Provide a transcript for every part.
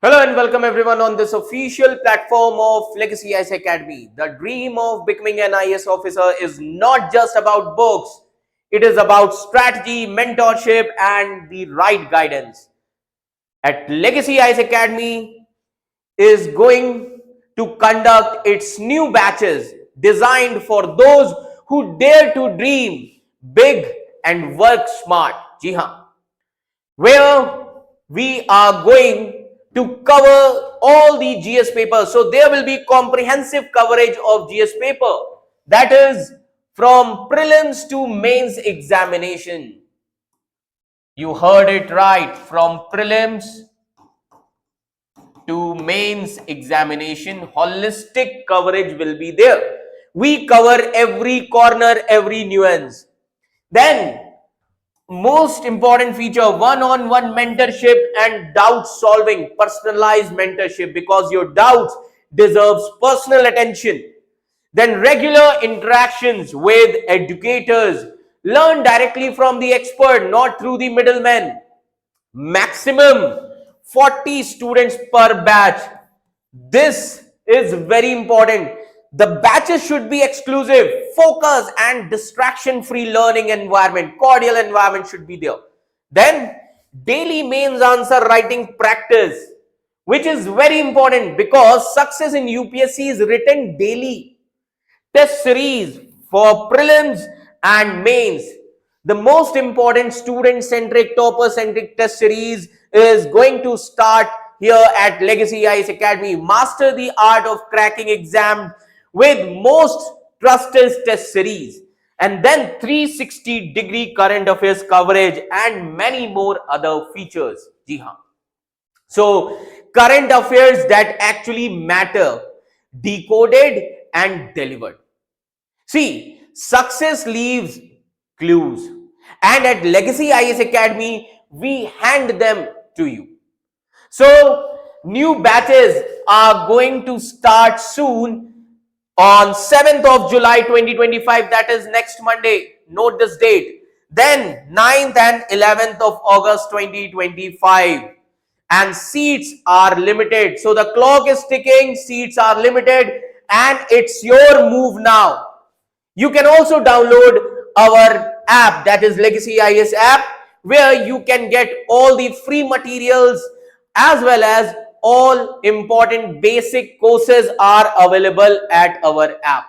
Hello and welcome everyone on this official platform of Legacy IAS Academy. The dream of becoming an IAS officer is not just about books. It is about strategy, mentorship and the right guidance. At Legacy IAS Academy is going to conduct its new batches designed for those who dare to dream big and work smart. Ji haan. Where we are going to cover all the GS papers. So there will be comprehensive coverage of GS paper. That is from prelims to mains examination. You heard it right. From prelims to mains examination, holistic coverage will be there. We cover every corner, every nuance. Then most important feature, one-on-one mentorship and doubt solving, personalized mentorship, because your doubts deserves personal attention. Then regular interactions with educators, learn directly from the expert, not through the middleman. Maximum 40 students per batch. This is very important. The batches should be exclusive, focus and distraction-free learning environment, cordial environment should be there. Then daily mains answer writing practice, which is very important because success in UPSC is written daily. Test series for prelims and mains. The most important student-centric, topper-centric test series is going to start here at Legacy IAS Academy. Master the art of cracking exam with most trusted test series, and then 360-degree current affairs coverage and many more other features. Ji haan. So current affairs that actually matter, decoded and delivered. See, success leaves clues, and at Legacy IAS Academy we hand them to you. So new batches are going to start soon on 7th of July 2025, that is next Monday. Note this date. Then 9th and 11th of August 2025, and seats are limited. So the clock is ticking, seats are limited, and it's your move now. You can also download our app, that is Legacy IAS app, where you can get all the free materials as well as all important basic courses are available at our app.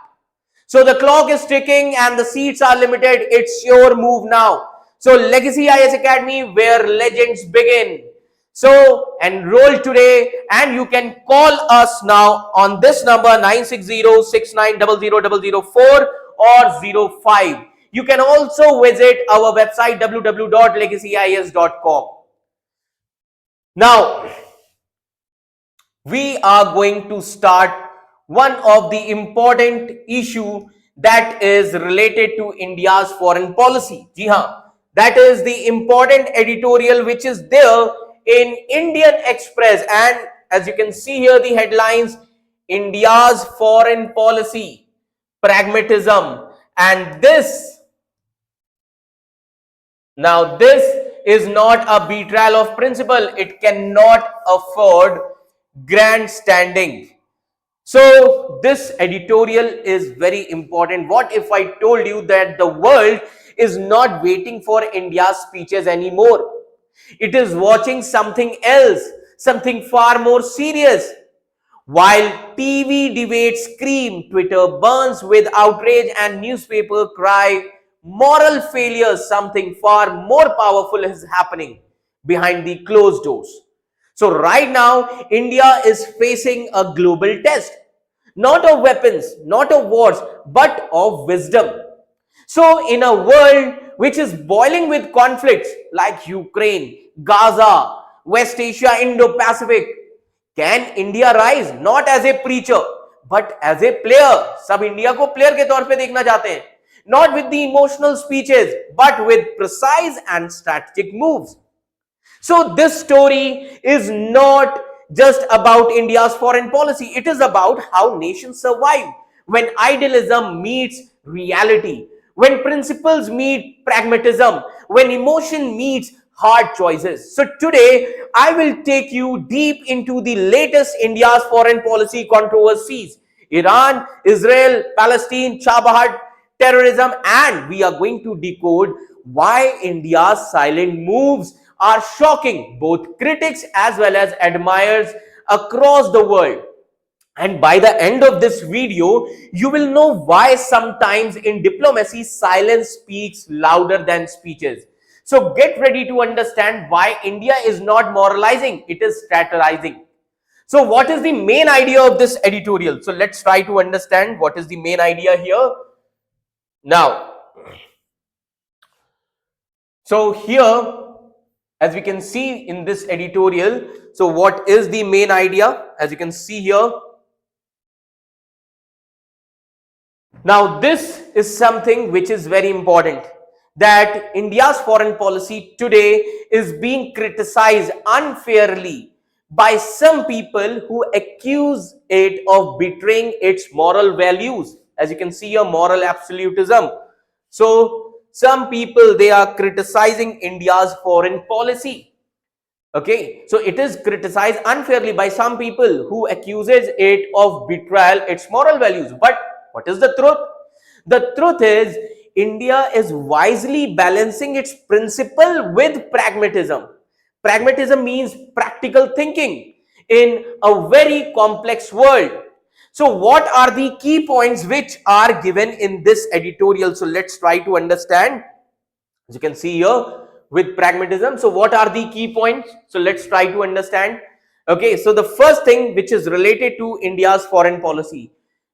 So the clock is ticking and the seats are limited. It's your move now. So Legacy IAS Academy, where legends begin. So enroll today, and you can call us now on this number 960-6900-004 or 05. You can also visit our website www.legacyis.com. Now, we are going to start one of the important issue that is related to India's foreign policy. Ji haan, that is the important editorial which is there in Indian Express, and as you can see here the headlines, India's foreign policy, pragmatism, and this is not a betrayal of principle. It cannot afford grandstanding. So this editorial is very important. What if I told you that the world is not waiting for India's speeches anymore? It is watching something else, something far more serious. While TV debates scream, Twitter burns with outrage, and newspaper cry moral failure, something far more powerful is happening behind the closed doors. So right now, India is facing a global test, not of weapons, not of wars, but of wisdom. So in a world which is boiling with conflicts like Ukraine, Gaza, West Asia, Indo-Pacific, can India rise not as a preacher but as a player? सब India को player के तौर पे देखना चाहते हैं, not with the emotional speeches but with precise and strategic moves. So this story is not just about India's foreign policy. It is about how nations survive when idealism meets reality, when principles meet pragmatism, when emotion meets hard choices. So today I will take you deep into the latest India's foreign policy controversies: Iran, Israel, Palestine, Chabahar, terrorism, and we are going to decode why India's silent moves are shocking both critics as well as admirers across the world. And by the end of this video, you will know why sometimes in diplomacy, silence speaks louder than speeches. So get ready to understand why India is not moralizing, it is strategizing. So what is the main idea of this editorial? So let's try to understand what is the main idea here. Now, so here, as we can see in this editorial, so what is the main idea? As you can see here, now, this is something which is very important, that India's foreign policy today is being criticized unfairly by some people who accuse it of betraying its moral values. As you can see here, moral absolutism. So, some people, they are criticizing India's foreign policy. Okay, so it is criticized unfairly by some people who accuses it of betrayal its moral values. But what is the truth? The truth is India is wisely balancing its principle with pragmatism. Pragmatism means practical thinking in a very complex world. So what are the key points which are given in this editorial? So let's try to understand. As you can see here, with pragmatism, so what are the key points? So let's try to understand. Okay, so the first thing which is related to India's foreign policy.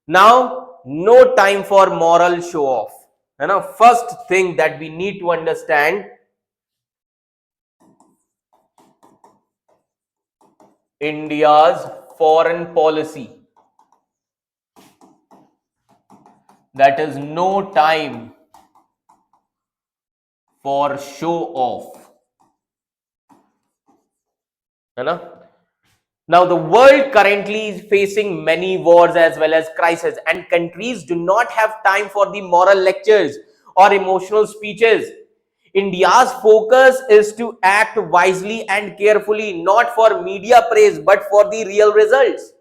Now, no time for moral show off. And now, first thing that we need to understand, India's foreign policy, that is no time for show off. Now, the world currently is facing many wars as well as crises, and countries do not have time for the moral lectures or emotional speeches. India's focus is to act wisely and carefully, not for media praise, but for the real results.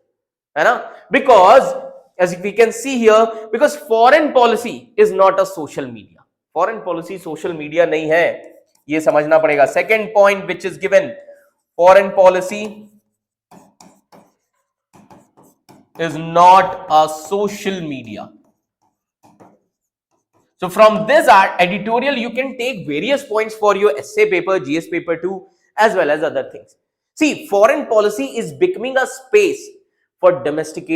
Because, as we can see here, because foreign policy is not a social media. Foreign policy social media nahi hai. Ye samajhna padega. Second point which is given, foreign policy is not a social media. So from this editorial, you can take various points for your essay paper, GS paper 2, as well as other things. See, foreign policy is becoming a space for domestic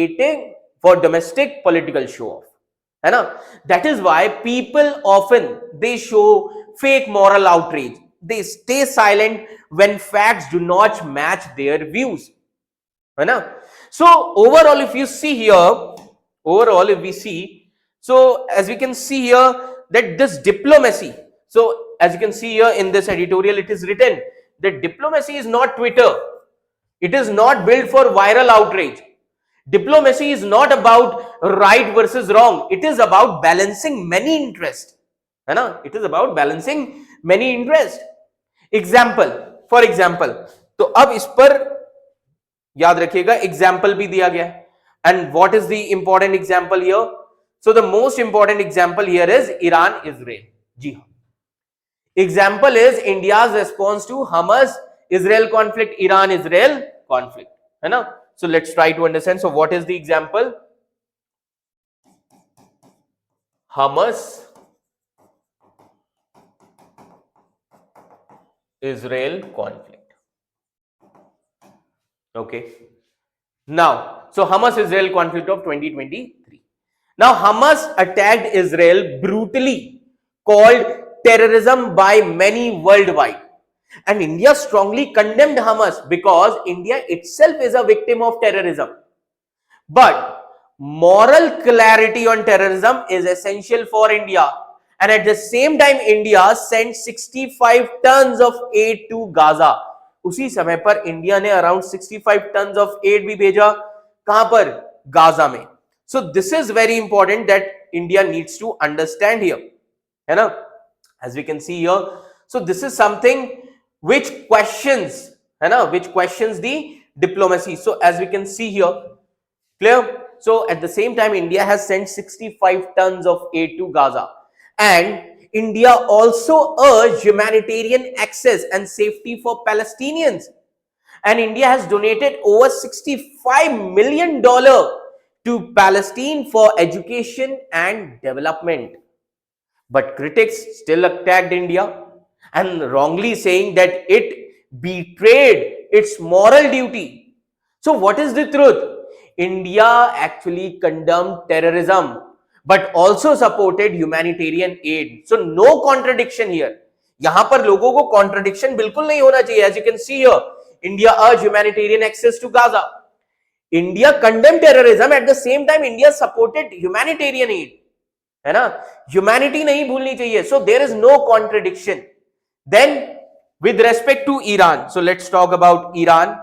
political show off. That is why people often, they show fake moral outrage. They stay silent when facts do not match their views. So overall, if you see here, if we see, so as we can see here, that this diplomacy, so as you can see here in this editorial, it is written that diplomacy is not Twitter. It is not built for viral outrage. Diplomacy is not about right versus wrong. It is about balancing many interests. It is about balancing many interests. For example, तो अब इस पर याद रखिएगा example भी दिया गया है. And what is the important example here? So the most important example here is Iran Israel. जी हाँ, example is India's response to Hamas Israel conflict, Iran Israel conflict, है ना? So let's try to understand. So what is the example? Hamas Israel conflict. Okay. Now, so Hamas Israel conflict of 2023. Now, Hamas attacked Israel brutally, called terrorism by many worldwide. And India strongly condemned Hamas because India itself is a victim of terrorism. But moral clarity on terrorism is essential for India. And at the same time, India sent 65 tons of aid to Gaza. उसी समय पर India ने around 65 tons of add भी भेजा. कहां पर? Gaza में. So this is very important that India needs to understand here, है ना? As we can see here, so this is something which questions, है ना, which questions the diplomacy. So as we can see here, clear. So at the same time, India has sent 65 tons of aid to Gaza, and India also urged humanitarian access and safety for Palestinians. And India has donated over $65 million to Palestine for education and development. But critics still attacked India and wrongly saying that it betrayed its moral duty. So what is the truth? India actually condemned terrorism but also supported humanitarian aid. So no contradiction here. यहाँ पर लोगों को contradiction बिल्कुल नहीं होना चाहिए. As you can see here, India urged humanitarian access to Gaza. India condemned terrorism, at the same time India supported humanitarian aid. है ना, ह्यूमैनिटी नहीं भूलनी चाहिए. So there is no contradiction. Then with respect to Iran, so let's talk about Iran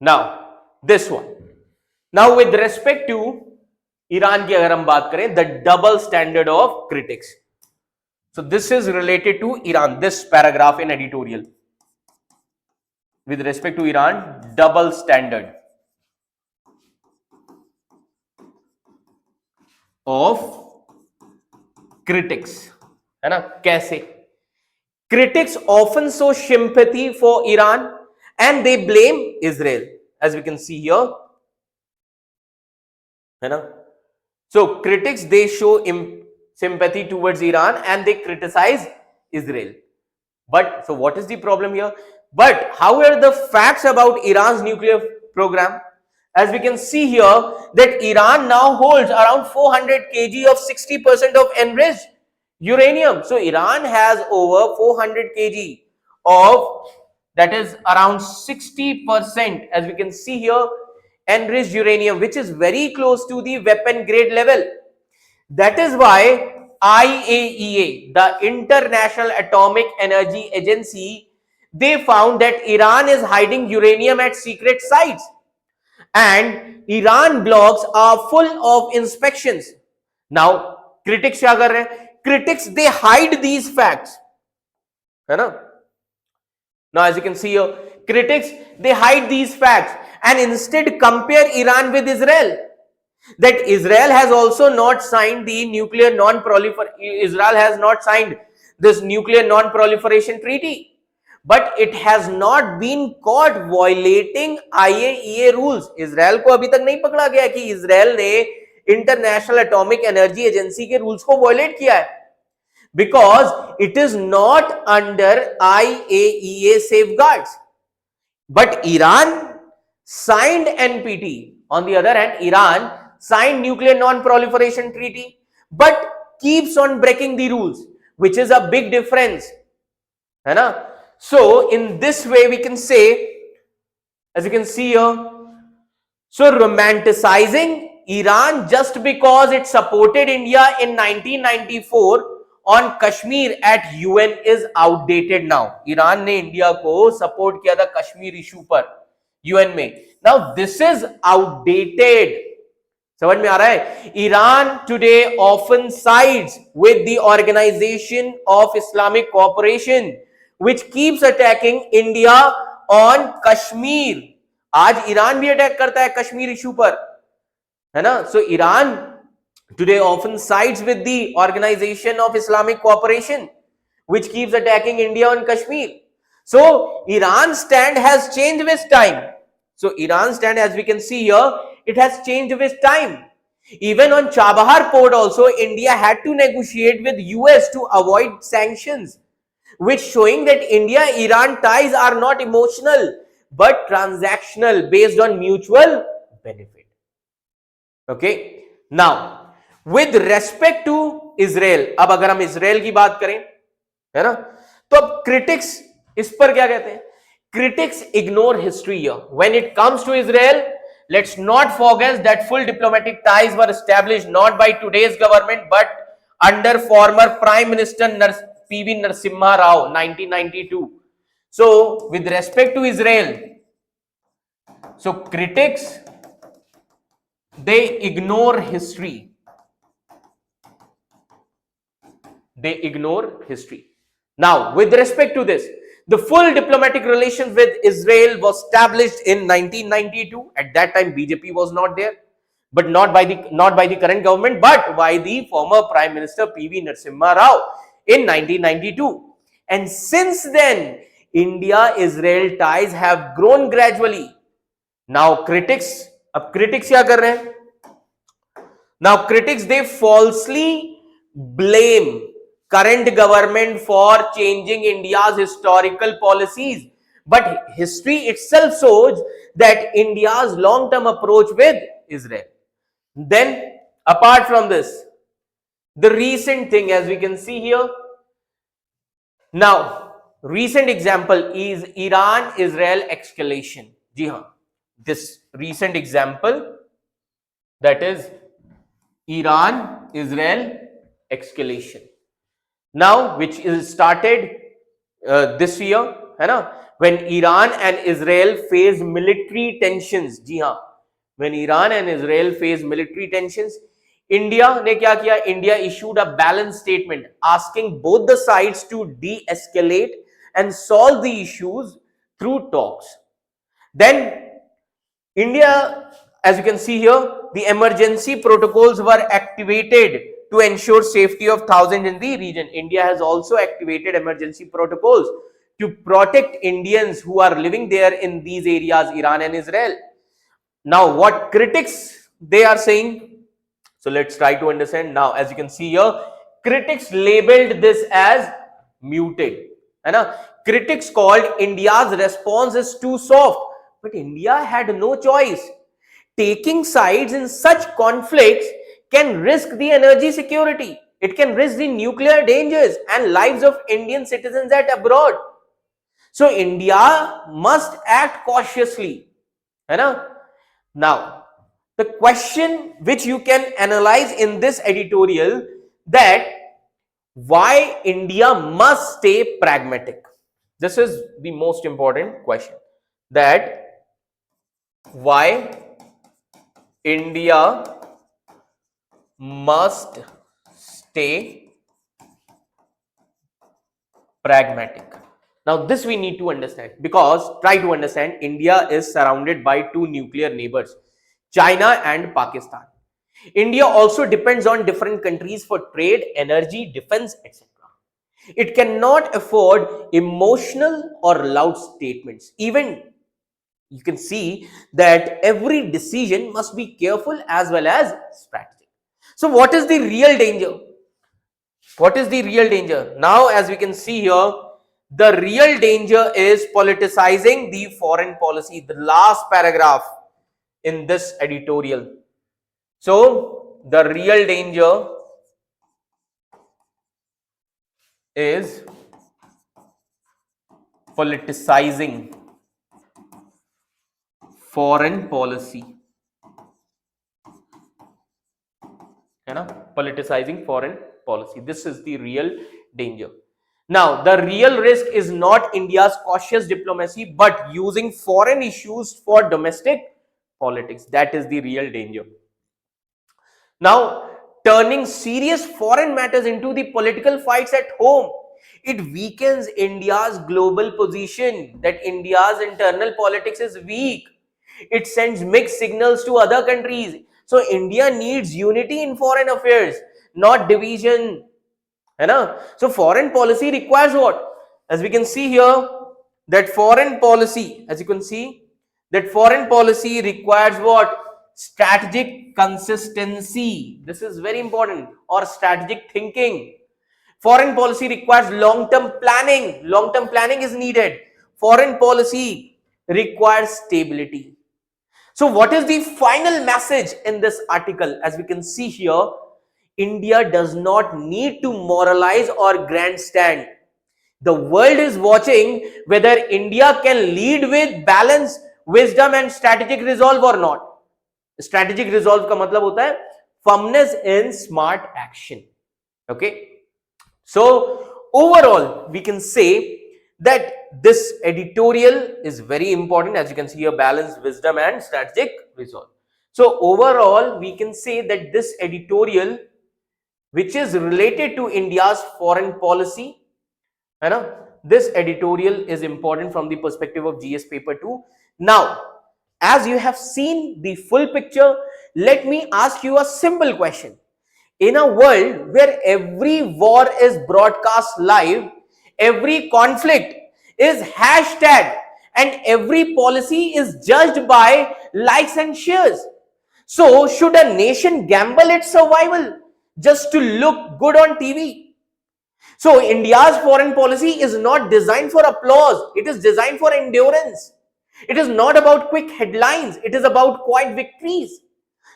now. This one, now with respect to Iran की अगर हम बात करें, the double standard of critics. So this is related to Iran, this paragraph in editorial. With respect to Iran, double standard of critics, है ना. कैसे? Critics often show sympathy for Iran and they blame Israel, as we can see here, है ना. So critics they show sympathy towards Iran and they criticize Israel. But so what is the problem here? But how are the facts about Iran's nuclear program? As we can see here, that Iran now holds around 400 kg of 60% of enriched uranium. So Iran has over 400 kg of, that is around 60%, as we can see here, enriched uranium, which is very close to the weapon grade level. That is why IAEA, the International Atomic Energy Agency, they found that Iran is hiding uranium at secret sites. And Iran blogs are full of inspections. Now, critics क्या कर रहे हैं? Critics, they hide these facts, है ना? Now, as you can see here, critics, they hide these facts and instead compare Iran with Israel. That Israel has also not signed the nuclear non-proliferation. Israel has not signed this nuclear non-proliferation treaty. But it has not been caught violating IAEA rules. Israel को अभी तक नहीं पकड़ा गया कि Israel ने international atomic energy agency के rules को वायलेट किया है, because it is not under IAEA safeguards. But Iran signed NPT. On the other hand, Iran signed nuclear non-proliferation treaty but keeps on breaking the rules, which is a big difference, है ना. So in this way we can say, as you can see here, so romanticizing Iran just because it supported India in 1994 on Kashmir at UN is outdated now. Iran ने India को support किया था Kashmir issue पर UN में. Now this is outdated. समझ में आ रहा है? Iran today often sides with the Organization of Islamic Cooperation, which keeps attacking India on Kashmir. आज ईरान भी अटैक करता है कश्मीर इशू पर, है ना. So Iran today often sides with the Organization of Islamic Cooperation, which keeps attacking India on Kashmir. So Iran's stand has changed with time. So Iran's stand, as we can see here, it has changed with time. Even on Chabahar port also, India had to negotiate with US to avoid sanctions, which showing that India-Iran ties are not emotional but transactional based on mutual benefit. Okay. Now, with respect to Israel, अब अगर हम Israel की बात करें, है ना, तो अब critics इस पर क्या कहते हैं? Critics ignore history here. When it comes to Israel, let's not forget that full diplomatic ties were established not by today's government but under former Prime Minister P.V. Narasimha Rao, 1992. So, with respect to Israel, so critics, they ignore history. They ignore history. Now, with respect to this, the full diplomatic relations with Israel was established in 1992. At that time, BJP was not there, but not by the current government, but by the former Prime Minister PV Narasimha Rao in 1992. And since then, India-Israel ties have grown gradually. Now, अब critics क्या कर रहे हैं? Now, critics, they falsely blame current government for changing India's historical policies. But history itself shows that India's long-term approach with Israel. Then, apart from this, the recent thing, as we can see here, now, recent example is Iran-Israel escalation. Ji haan, this recent example, that is Iran-Israel escalation. Now, which is started this year, है ना? When Iran and Israel face military tensions. जी हाँ, when Iran and Israel face military tensions, India ने क्या किया? India issued a balanced statement asking both the sides to de-escalate and solve the issues through talks. Then India, as you can see here, the emergency protocols were activated to ensure safety of thousands in the region. India has also activated emergency protocols to protect Indians who are living there in these areas, Iran and Israel. Now, what critics they are saying? So let's try to understand. Now, as you can see here, critics labeled this as muted. Critics called India's response is too soft, but India had no choice. Taking sides in such conflicts can risk the energy security. It can risk the nuclear dangers and lives of Indian citizens at abroad. So India must act cautiously. Now, the question which you can analyze in this editorial, that why India must stay pragmatic. This is the most important question, that why India must stay pragmatic. Now, this we need to understand, because try to understand, India is surrounded by two nuclear neighbors, China and Pakistan. India also depends on different countries for trade, energy, defense, etc. It cannot afford emotional or loud statements. Even you can see that every decision must be careful as well as strategic. So what is the real danger? What is the real danger? Now, as we can see here, the real danger is politicizing the foreign policy, the last paragraph in this editorial. So the real danger is politicizing foreign policy. Politicizing foreign policy. This is the real danger. Now, the real risk is not India's cautious diplomacy, but using foreign issues for domestic politics. That is the real danger. Now, turning serious foreign matters into the political fights at home, it weakens India's global position, that India's internal politics is weak. It sends mixed signals to other countries. So India needs unity in foreign affairs, not division. So foreign policy requires what? As we can see here, that foreign policy, as you can see, that foreign policy requires what? Strategic consistency. This is very important. Or strategic thinking. Foreign policy requires long-term planning. Long-term planning is needed. Foreign policy requires stability. So what is the final message in this article? As we can see here, India does not need to moralize or grandstand. The world is watching whether India can lead with balance, wisdom and strategic resolve or not. Strategic resolve का मतलब होता है firmness in smart action. Okay. So overall, we can say that this editorial is very important. As you can see here, balance, wisdom and strategic resolve. So overall, we can say that this editorial, which is related to India's foreign policy, है ना? This editorial is important from the perspective of GS paper 2. Now, as you have seen the full picture, let me ask you a simple question. In a world where every war is broadcast live, every conflict is hashtag, and every policy is judged by likes and shares, so should a nation gamble its survival just to look good on TV? So India's foreign policy is not designed for applause. It is designed for endurance. It is not about quick headlines. It is about quiet victories.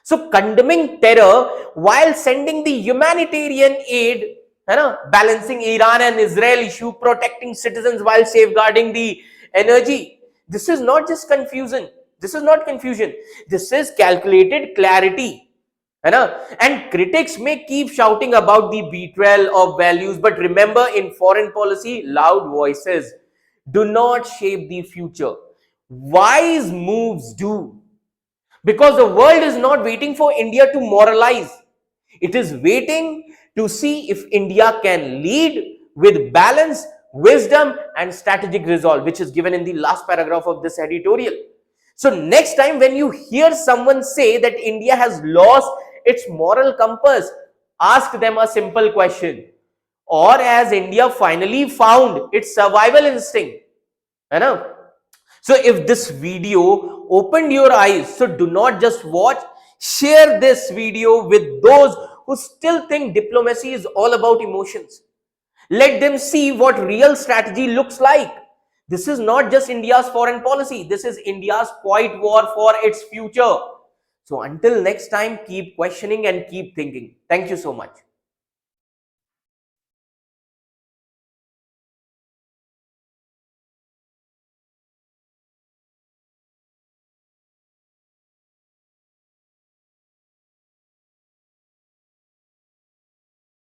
So condemning terror while sending the humanitarian aid, balancing Iran and Israel issue, protecting citizens while safeguarding the energy. This is not just confusion. This is not confusion. This is calculated clarity. And critics may keep shouting about the betrayal of values, but remember, in foreign policy, loud voices do not shape the future. Wise moves do. Because the world is not waiting for India to moralize. It is waiting to see if India can lead with balance, wisdom, and strategic resolve, which is given in the last paragraph of this editorial. So next time when you hear someone say that India has lost its moral compass, ask them a simple question. Or has India finally found its survival instinct? So if this video opened your eyes, so do not just watch, share this video with those who still think diplomacy is all about emotions. Let them see what real strategy looks like. This is not just India's foreign policy. This is India's quiet war for its future. So until next time, keep questioning and keep thinking. Thank you so much.